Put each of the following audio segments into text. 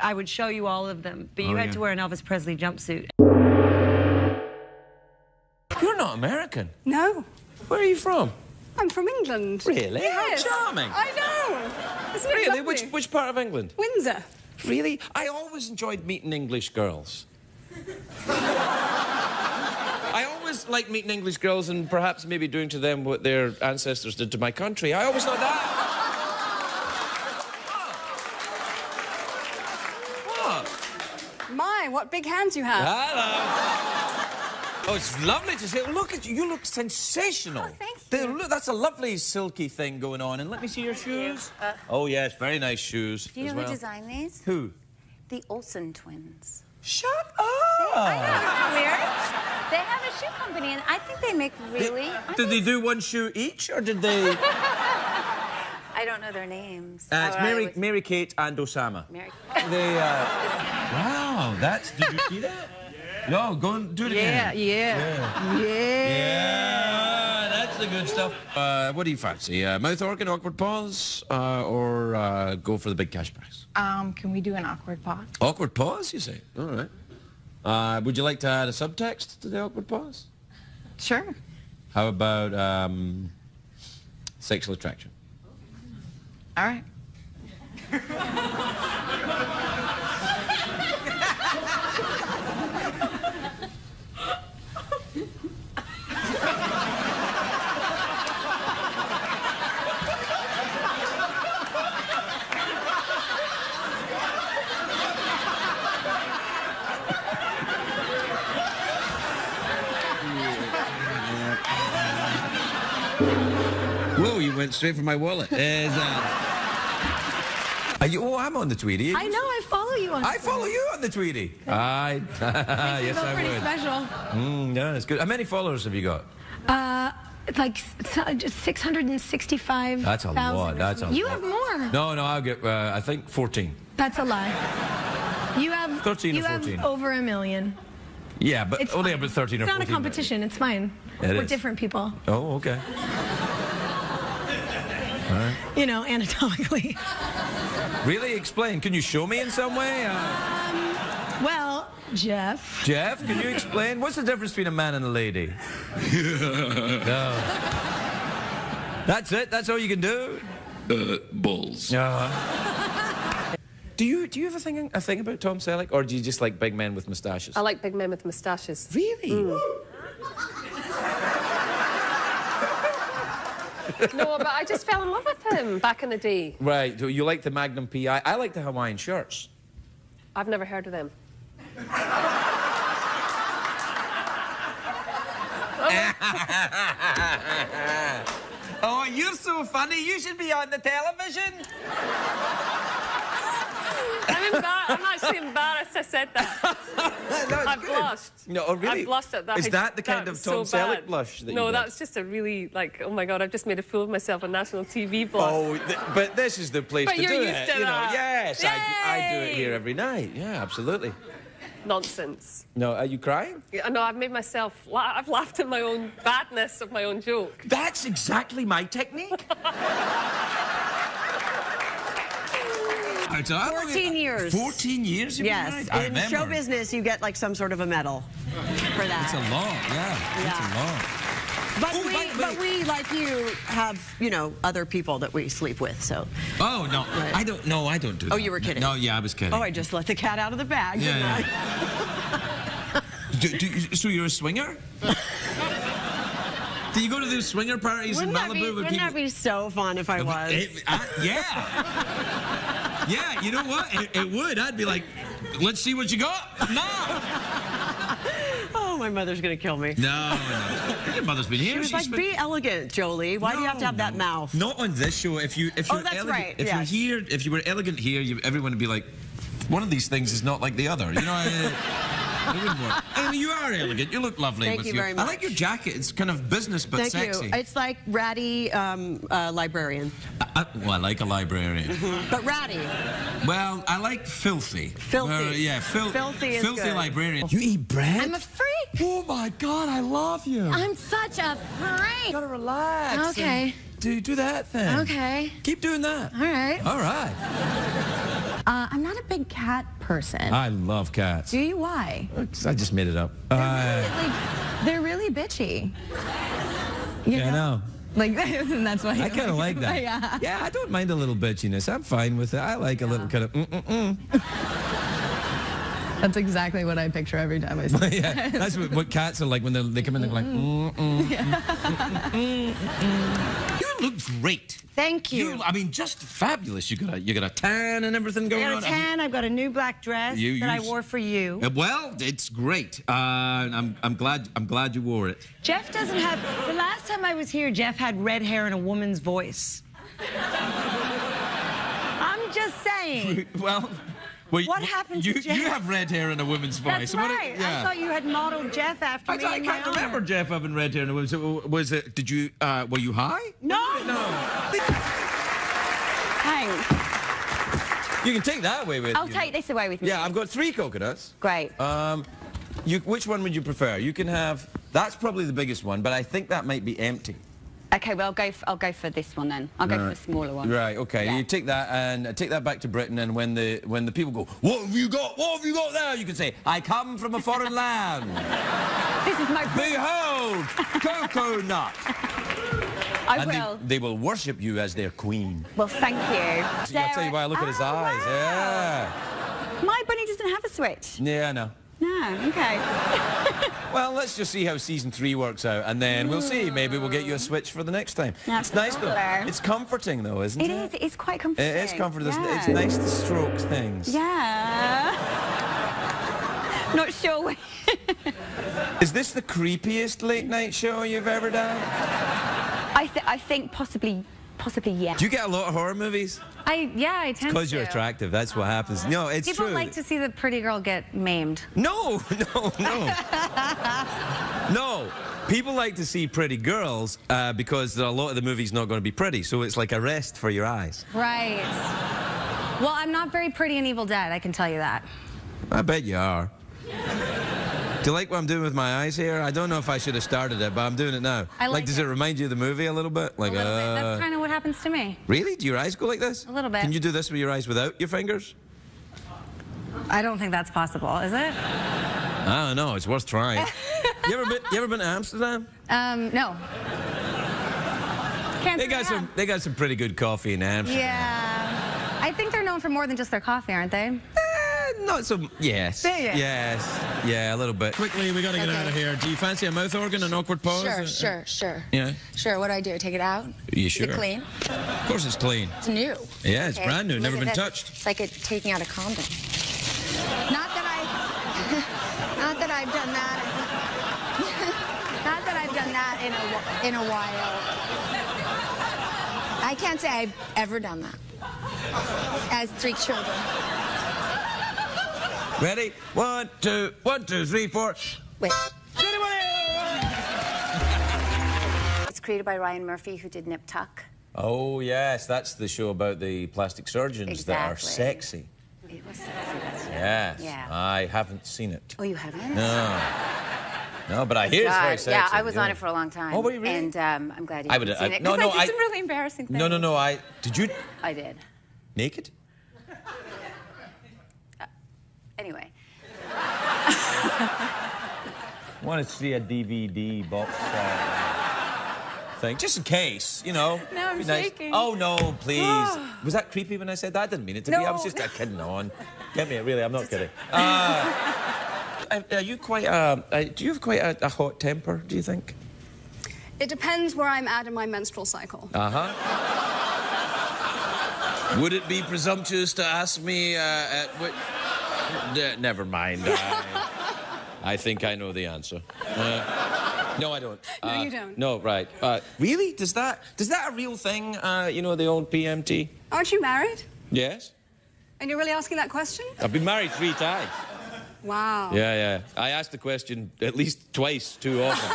I would show you all of them, but you had to wear an Elvis Presley jumpsuit. You're not American. No. Where are you from? I'm from England. Really? Yes. How charming. I know. Isn't it Really? lovely? Which part of England? Windsor. Really? I always enjoyed meeting English girls. I always liked meeting English girls and perhaps maybe doing to them what their ancestors did to my country. I always thought that. What? My, what big hands you have. Hello. Oh, it's lovely to see. Look at you. You look sensational. Oh, thank you. Look, that's a lovely silky thing going on. And let me see your shoes. Oh, yes, very nice shoes. Do you know who designed these? Who? The Olsen twins. Shut up! I know, isn't that weird? They have a shoe company, and I think they make really... Did they do one shoe each, or did they... I don't know their names. It's Mary Kate and Osama. Mary... They, Wow, that's... Did you see that? No, go and do it again. Yeah, that's the good stuff. What do you fancy? Mouth organ, awkward pause, or go for the big cash prize? Can we do an awkward pause? Awkward pause, you say? All right. Would you like to add a subtext to the awkward pause? Sure. How about sexual attraction? All right. Whoa, you went straight for my wallet. Are you, oh, I'm on the Tweety. I know, I follow you on I follow you on the Tweety. Yes, I pretty would. special. Yeah, it's good. How many followers have you got? Like 665,000. That's a lot. That's a You lot. have more. No, I'll get, I think 14. That's a lie. You have 13 you or 14. have over 1 million. Yeah, but It's only fine. about 13 or 14. It's not a competition. It's fine. We're is. different people. Oh, okay. All right. You know, anatomically. Really? Explain. Can you show me in some way? Well, Jeff. Jeff, can you explain? What's the difference between a man and a lady? No. That's it? That's all you can do? Balls. Do you have a thing about Tom Selleck, or do you just like big men with moustaches? I like big men with moustaches. Really? No, but I just fell in love with him back in the day. Right. So you like the Magnum PI. I like the Hawaiian shirts. I've never heard of them. Oh, you're so funny. You should be on the television. I'm actually embarrassed I said that. I blushed. No, oh, really? I blushed at that. Is that the kind of Tom Selleck blush that you No, get? that's just a really, like, oh my God, I've just made a fool of myself on national TV blush. Oh, but this is the place But to you're do used it. to You know, that. yes, I do it Yay! here every night. Yeah, absolutely. Nonsense. No, are you crying? Yeah, no, I've made myself, I've laughed at my own badness of my own joke. That's exactly my technique. 14 years. 14 years you've been Yes. married? I In remember. show business, you get like some sort of a medal for that. It's a lot, yeah. It's a lot. But, Oh, by the way- but we, like you, have, you know, other people that we sleep with, so. Oh, no, Right. I don't do that. Oh, you were kidding? No, yeah, I was kidding. Oh, I just let the cat out of the bag, didn't Yeah, I? So you're a swinger? Do you go to those swinger parties in Malibu with Wouldn't people? that be so fun if I was? Yeah. Yeah, you know what? It would. I'd be like, let's see what you got. No. Oh, my mother's gonna kill me. No. Your mother's been here. She was like, be elegant, Jolie. Why do you have to have that mouth? Not on this show. If you're that's elegant, right, if yes. you're here, if you were elegant here, everyone would be like, one of these things is not like the other. You know. It wouldn't work. I mean, you are elegant. You look lovely. Thank with you your, very much. I like your jacket. It's kind of business but Thank sexy. you. It's like ratty librarian. Well, I like a librarian. But ratty. Well, I like filthy. Filthy. Yeah, Filthy is filthy good. librarian. You eat bread? I'm a freak. Oh my God, I love you. I'm such a freak. You gotta relax. Okay. Do that thing. Okay. Keep doing that. All right. All right. I'm not a big cat person. I love cats. Do you? Why? I just made it up. They're really bitchy. You Yeah, I know. Like, and that's why I kind of like that. Yeah. Yeah, I don't mind a little bitchiness. I'm fine with it. I like a little kind of That's exactly what I picture every time I see Yeah, that's what cats are like when they come in. They're like, You look great. Thank you. I mean, just fabulous. You got a tan and everything going I on. got a tan. I've got a new black dress that I wore for you. Well, it's great. I'm glad you wore it. Jeff doesn't have. The last time I was here, Jeff had red hair and a woman's voice. I'm just saying. Well, What happened to Jeff? You have red hair and a woman's voice. That's right. I thought you had modeled Jeff after me. I can't remember Jeff having red hair and a woman's voice. Was it? Did you? Were you high? No. Thanks. You can take that away with you. I'll take this away with me. Yeah, I've got 3 coconuts. Great. Which one would you prefer? You can have. That's probably the biggest one, but I think that might be empty. Okay, well, I'll go for this one then. I'll go for the smaller one. Right. Okay. Yeah. You take that and take that back to Britain, and when the people go, "What have you got? What have you got there?" You can say, "I come from a foreign land. This is my... Behold, coconut." I And will. they will worship you as their queen. Well, thank you. See, I'll tell you why I look at his eyes. Wow. Yeah. My bunny doesn't have a switch. Yeah, I know. No, okay. Well, let's just see how season 3 works out, and then we'll see. Maybe we'll get you a switch for the next time. That's It's nice though. colour. It's comforting though, isn't it? It is. It's quite comforting. It is comforting. Yeah. It's nice to stroke things. Yeah. Not sure. Is this the creepiest late night show you've ever done? I think possibly yes. Do you get a lot of horror movies? I tend to. Because you're attractive, that's what happens. No, it's People true. like to see the pretty girl get maimed. No. No. People like to see pretty girls because a lot of the movie's not going to be pretty, so it's like a rest for your eyes. Right. Well, I'm not very pretty in Evil Dead, I can tell you that. I bet you are. Do you like what I'm doing with my eyes here? I don't know if I should have started it, but I'm doing it now. I like does it remind you of the movie a little bit? Like, A little bit. That's kind of what happens to me. Really? Do your eyes go like this? A little bit. Can you do this with your eyes without your fingers? I don't think that's possible, is it? I don't know. It's worth trying. You ever been to Amsterdam? No. Can't They say I have. got some pretty good coffee in Amsterdam. Yeah. I think they're known for more than just their coffee, aren't they? Not so. Yes. Yeah. Yes. Yeah, a little bit. Quickly, we got to get out of here. Do you fancy a mouth organ, an awkward pause? Sure. Yeah. Sure, what do I do? Take it out? You Is sure? it clean? Of course, it's clean. It's new. Yeah, it's Okay. brand new. Look Never at been that. touched. It's like taking out a condom. Not that I've done that. Not that I've done that in a while. I can't say I've ever done that. As 3 children. Ready? 1, 2, 1, 2, 3, 4. Wait. It's created by Ryan Murphy, who did Nip Tuck. Oh yes, that's the show about the plastic surgeons that are Exactly. sexy. It was sexy, that's right. Yes. Yeah. I haven't seen it. Oh, you haven't? No. No, but I hear it's very sexy. Yeah, I was on it for a long time. Oh, were you really? And I'm glad you I haven't would- seen it. no, 'cause no, I did some really embarrassing things. No. Did you I did. naked? Anyway. I want to see a DVD box thing, just in case, you know. No, I'm Be nice. shaking. Oh no, please. Was that creepy when I said that? I didn't mean it to be. I was No. just kidding on. Get me, really. I'm not kidding. Are you quite? Do you have quite a hot temper? Do you think? It depends where I'm at in my menstrual cycle. Would it be presumptuous to ask me at what? Never mind. I think I know the answer. No, I don't. No, you don't. No, right. Really? Does that a real thing? You know, the old PMT? Aren't you married? Yes. And you're really asking that question? I've been married 3 times. Wow. Yeah. I asked the question at least twice too often.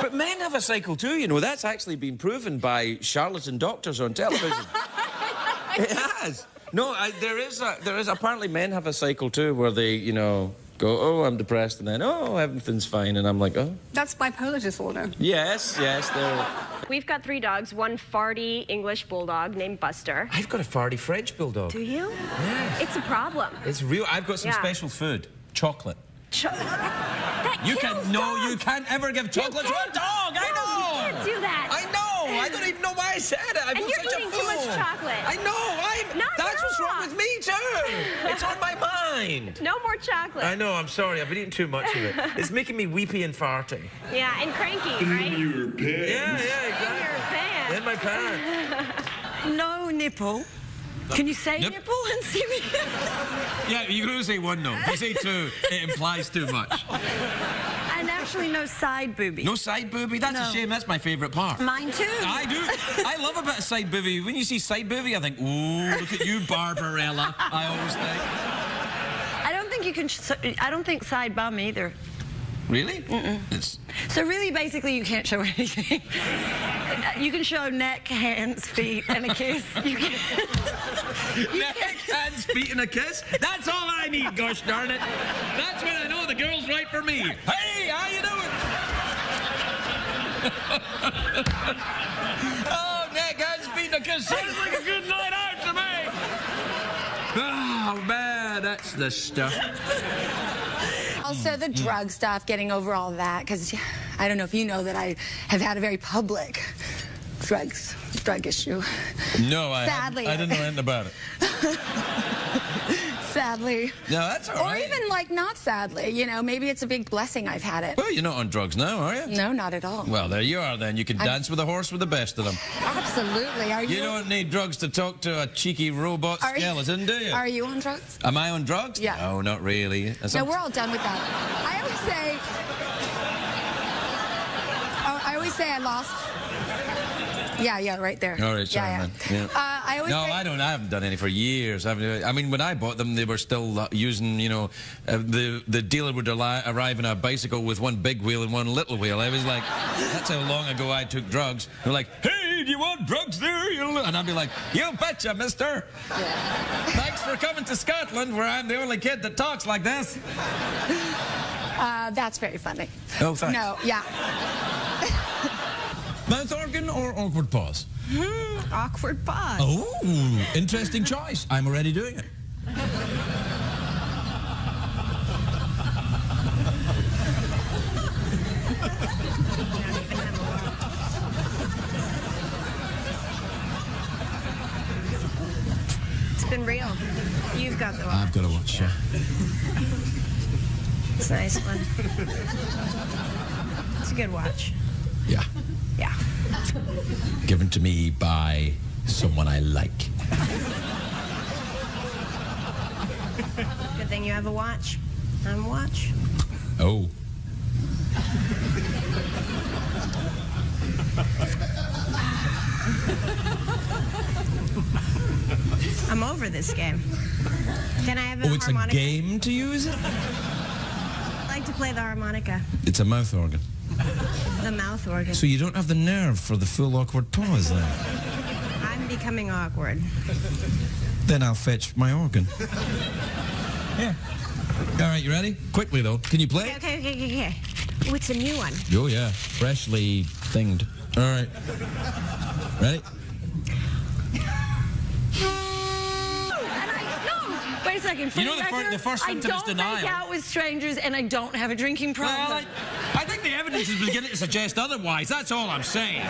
But men have a cycle too, you know. That's actually been proven by charlatan doctors on television. It has. No, there is apparently men have a cycle too, where they, you know, go, oh, I'm depressed, and then, oh, everything's fine, and I'm like, oh. That's bipolar disorder. Yes, they're... We've got 3 dogs, one farty English bulldog named Buster. I've got a farty French bulldog. Do you? Yes. It's a problem. It's real. I've got some Yeah. special food. Chocolate. That You kills can no, dogs. you can't ever give chocolate to a dog. I know. You can't do that. I know. I don't even know why I said it. I And feel you're such a eating fool. too much chocolate. I know. That's what's wrong with me too. It's on my mind. No more chocolate. I know. I'm sorry. I've been eating too much of it. It's making me weepy and farty. Yeah, and cranky, right? Your pants. Yeah, In exactly. your pants. In my pants. No nipple. Can you say Yep. nipple and see me? Yeah, you can only say one, though. If you say 2, it implies too much. And actually no side booby. No side booby? That's a No. shame. That's my favourite part. Mine too. I do. I love a bit of side booby. When you see side booby, I think, ooh, look at you, Barbarella. I always think. I don't think you can. I don't think side bum either. Really? It's... So really, basically, you can't show anything. You can show neck, hands, feet, and a kiss. You can. Neck, hands, feet, and a kiss? That's all I need, gosh darn it. That's when I know the girl's right for me. Hey, how you doing? Oh, neck, hands, feet, and a kiss. Sounds like a good night out to me. Oh, man, that's the stuff. Also, the drug stuff, getting over all that, because I don't know if you know that I have had a very public drug issue. No, Sadly. I didn't know anything about it. Sadly. No, that's all Or right. even, like, not sadly. You know, maybe it's a big blessing I've had it. Well, you're not on drugs now, are you? No, not at all. Well, there you are, then. You can dance with a horse with the best of them. Absolutely. Are you? You don't need drugs to talk to a cheeky robot Are you- skeleton, do you? Are you on drugs? Am I on drugs? Yeah. No, not really. No, we're all done with that. I always say I lost. Yeah, right there. All right, sorry, man. Yeah. I always No, say, I haven't done any for years. I mean, when I bought them, they were still using, you know, the dealer would arrive on a bicycle with one big wheel and one little wheel. I was like, that's how long ago I took drugs. They're like, hey, do you want drugs there? And I'd be like, you betcha, mister. Thanks for coming to Scotland, where I'm the only kid that talks like this. that's very funny. Oh, thanks. No, yeah. Mouth organ or awkward pause? Awkward pause. Oh, interesting choice. I'm already doing it. It's been real. You've got the one. I've got to watch, yeah. It's a nice one. It's a good watch. Yeah. Yeah. Given to me by someone I like. Good thing you have a watch. I'm a watch. Oh. I'm over this game. Can I have a Oh, it's harmonica? a game to use it? I like to play the harmonica. It's a mouth organ. The mouth organ. So you don't have the nerve for the full awkward pause then? I'm becoming awkward. Then I'll fetch my organ. Yeah. All right, you ready? Quickly, though. Can you play? Okay. Oh, it's a new one. Oh, yeah. Freshly thinged. All right. Ready? Wait a second. You know the first symptom is denial. I don't make out with strangers, and I don't have a drinking problem. Well, I think the evidence is beginning to suggest otherwise. That's all I'm saying.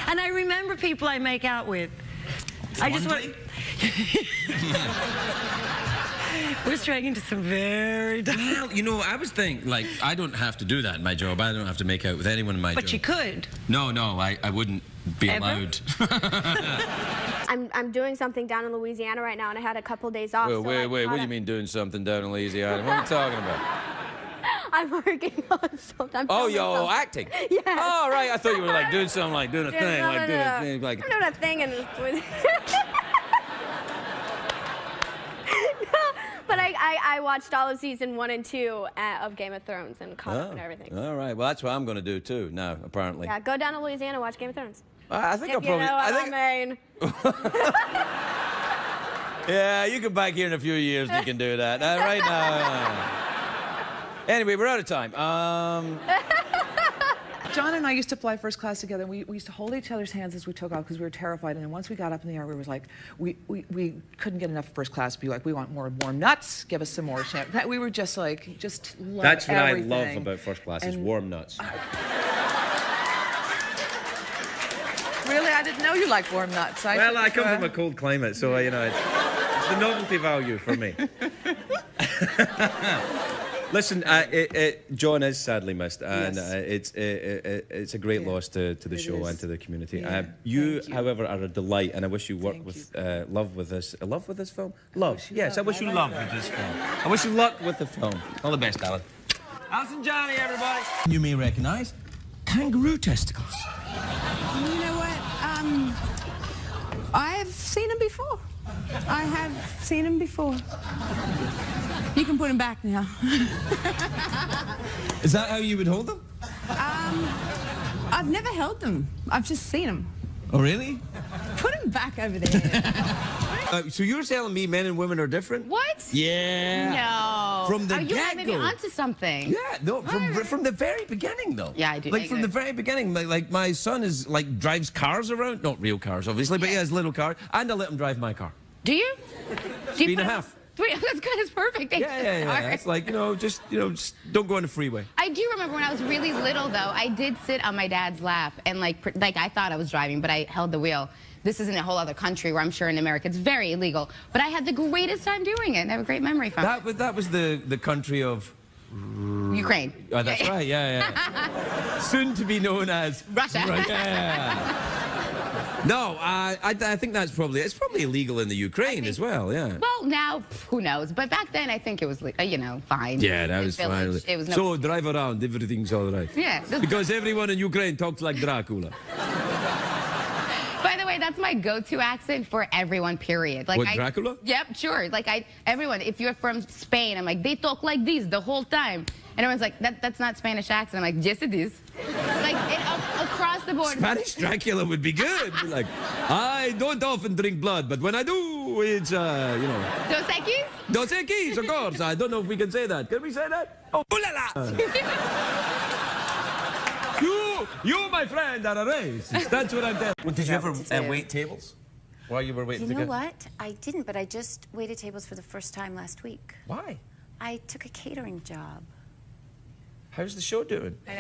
And I remember people I make out with. I just want. We're straying into some very dark. Well, you know, I was thinking, like, I don't have to do that in my job. I don't have to make out with anyone in my job. But you could. No, I wouldn't be Ever? allowed. I'm doing something down in Louisiana right now, and I had a couple days off. Wait, what do you mean doing something down in Louisiana? What are you talking about? I'm working on something. Oh, you're acting? Yeah. Oh, right. I thought you were, like, doing something, like doing a thing. No, like no, doing no. a thing. Like... I'm doing a thing, and but I watched all of season 1 and 2 of Game of Thrones and caught up and everything. All right. Well, that's what I'm going to do, too, now, apparently. Yeah, go down to Louisiana, watch Game of Thrones. I think I'll If probably... you know what I mean. Yeah, you come back here in a few years and you can do that. Right now... Anyway, we're out of time. John and I used to fly first class together. We used to hold each other's hands as we took off because we were terrified. And then once we got up in the air, we was like, we couldn't get enough first class to be like, we want more warm nuts. Give us some more champagne. We were just like, just love That's what everything. I love about first class is warm nuts. Really? I didn't know you liked warm nuts. Well, I come from a cold climate, so, you know, it's the novelty value for me. Listen, John is sadly missed, and it's a great loss to the show and to the community. Yeah, you, however, are a delight, and I wish you work with love with this film. Love, yes, I wish you love with this film. I wish you luck with the film. All the best, Alan. Alison Johnny, everybody. You may recognize kangaroo testicles. You know what? I've seen him before. I have seen him before. You can put him back now. Is that how you would hold them? I've never held them. I've just seen them. Oh, really? Put him back over there. So you're telling me men and women are different? What? Yeah. No. From the Are you maybe get-go. onto something? Yeah, no, from the very beginning, though. Yeah, I do. Like, from the very beginning, like my son is, like, drives cars around. Not real cars, obviously, but he has little cars. And I let him drive my car. Do you? 3.5. That's good. That's perfect. Thanks. Yeah. It's like, just don't go on the freeway. I do remember when I was really little, though, I did sit on my dad's lap and, like I thought I was driving, but I held the wheel. This is in a whole other country where I'm sure in America it's very illegal. But I had the greatest time doing it and I have a great memory from it. That was the country of... Ukraine. Oh, that's right, yeah. Soon to be known as... Russia. Yeah. No, I think it's probably illegal in the Ukraine as well, yeah. Well, now, who knows? But back then, I think it was, fine. Yeah, that was fine. It was no So drive around, everything's all right. Yeah. Because everyone in Ukraine talks like Dracula. By the way, that's my go-to accent for everyone, period. Like, What, Dracula? Yep, sure. Like, everyone, if you're from Spain, I'm like, they talk like this the whole time. And everyone's like, that's not Spanish accent. I'm like, yes, it is. Like, across the board. Spanish Dracula would be good. Like, I don't often drink blood, but when I do, it's, Dos Equis? Dos Equis, of course. I don't know if we can say that. Can we say that? Oh, ooh la la! You, my friend, are a racist. That's what I'm telling you. Did you ever wait tables? While you were waiting You to know get... what? I didn't, but I just waited tables for the first time last week. Why? I took a catering job. How's the show doing? I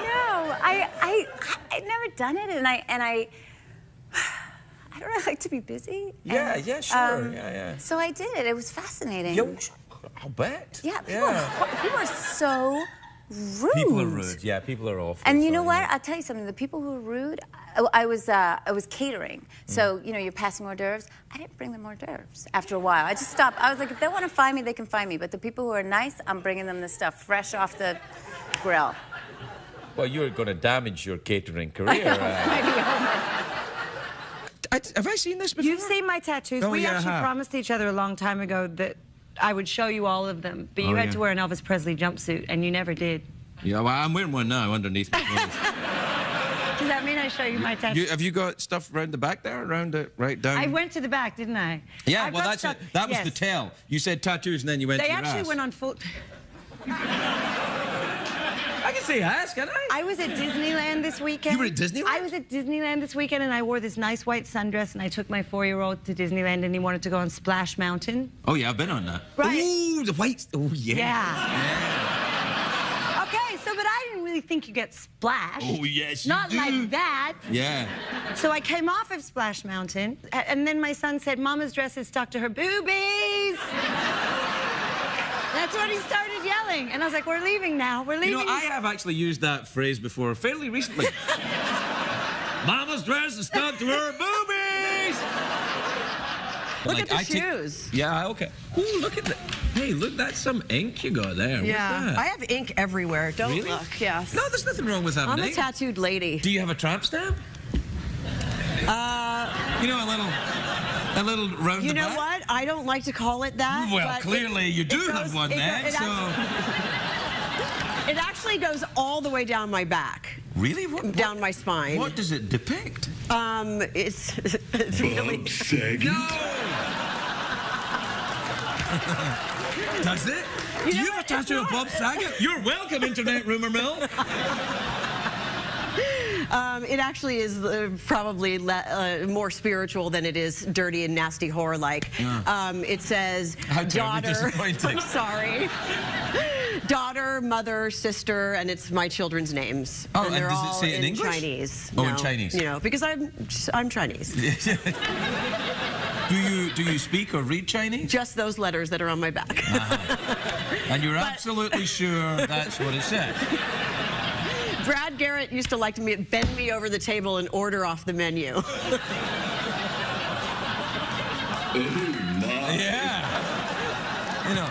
know. I'd never done it, and I don't really like to be busy. Yeah, and, yeah, sure, yeah. So I did it. It was fascinating. I'll bet. Yeah, people are so rude. People are rude. Yeah, people are awful. And you know what? I'll tell you something. The people who are rude, I was catering. So, you're passing hors d'oeuvres. I didn't bring them hors d'oeuvres after a while. I just stopped. I was like, if they want to find me, they can find me. But the people who are nice, I'm bringing them the stuff fresh off the grill. Well, you're going to damage your catering career. Have I seen this before? You've seen my tattoos. We actually promised each other a long time ago that I would show you all of them, but you had to wear an Elvis Presley jumpsuit, and you never did. Yeah, well, I'm wearing one now underneath my clothes. Does that mean I show you my tattoos? Have you got stuff around the back there, around it, right down? I went to the back, didn't I? Yeah, I've well, got stuff. that was Yes. the tell. You said tattoos, and then you went They to your actually ass. went on full... I can say ass, can I? I was at Disneyland this weekend. You were at Disneyland? I was at Disneyland this weekend, and I wore this nice white sundress, and I took my 4-year-old to Disneyland, and he wanted to go on Splash Mountain. Oh, yeah, I've been on that. Right. Ooh, the white. Oh, yeah. Yeah. Okay, but I didn't really think you get splashed. Oh, yes, you Not do. like that. Yeah. So I came off of Splash Mountain, and then my son said, Mama's dress is stuck to her boobies. That's when he started yelling. And I was like, we're leaving now. We're leaving. You know, I have actually used that phrase before fairly recently. Mama's dress is stuck to her boobies! Look at the shoes. Yeah, okay. Ooh, look at that. Hey, look, that's some ink you got there. Yeah, What's that? I have ink everywhere. Don't Really? look. Yes. No, there's nothing wrong with having I'm a ink. tattooed lady. Do you have a tramp stamp? You know, a little round You the know back? what? I don't like to call it that. Well, but clearly you do have one then, It actually goes all the way down my back. Really? What, down my spine. What does it depict? It's really... Bob Saget? No! Does it? Do you have a tattoo of Bob Saget? You're welcome, Internet Rumor Mill. It actually is probably more spiritual than it is dirty and nasty horror-like. Yeah. It says How terribly daughter. disappointing. I'm sorry. Daughter, mother, sister, and it's my children's names. Oh, and they're does it all say it in English? Chinese. Oh, No, in Chinese. You know, because I'm Chinese. Do you speak or read Chinese? Just those letters that are on my back. And you're absolutely sure that's what it says? Brad Garrett used to like to bend me over the table and order off the menu. Oh, my. Yeah. You know,